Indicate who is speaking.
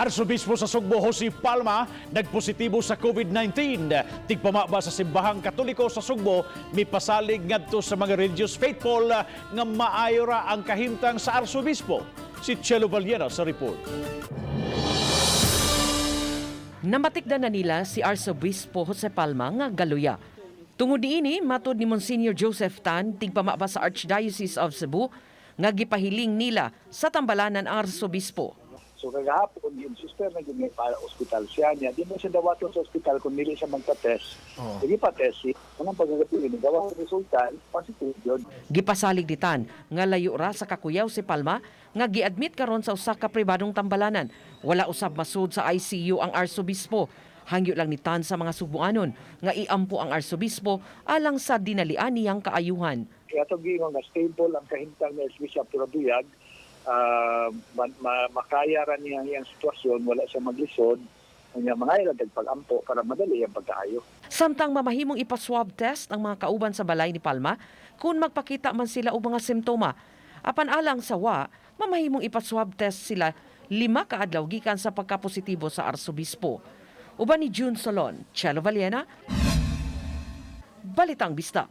Speaker 1: Arsobispo sa Sugbo Jose Palma nagpositibo sa COVID-19. Tigpamaba sa simbahang Katoliko sa Sugbo mipasalig ngadto sa mga religious faithful nga maayo ra ang kahimtang sa arsobispo. Si Chelo Valiera sa report.
Speaker 2: Namatikdan na nila si Arsobispo Jose Palma nga galuya. Tungod niini matud ni Monsignor Joseph Tan tigpamaba sa Archdiocese of Cebu nga gipahiling nila sa tambalanan ang arsobispo.
Speaker 3: So kagahapon yung sister na yung para ospital siya niya, di mo siya dawaton sa ospital kung nili siya magpa-test. Sige pa-test, anong pagkakapilin, dawa sa resulta, positive yun.
Speaker 2: Gipasalig ditan nga layo ra sa kakuyaw si Palma nga giadmit karon sa usa ka pribadong tambalanan. Wala usab masud sa ICU ang arsobispo. Hangyo lang ni Tan sa mga Subuanon nga iampo ang arsobispo alang sa dinalian niyang kaayuhan.
Speaker 3: Kaya ito gingon nga stable ang kahintang na Bishop Turabuyag, makaya ra niya ang sitwasyon, wala siya maglisod, niya mga ilang pag-ampo para madali ang pagkaayo.
Speaker 2: Samtang mamahimong ipaswab test ang mga kauban sa balay ni Palma kung magpakita man sila og mga simptoma. Apan alang sawa, mamahimong ipaswab test sila 5 kaadlaw gikan sa pagkapositibo sa arsobispo. Uban ni June Solon, Chelo Valiena, Balitang Bista.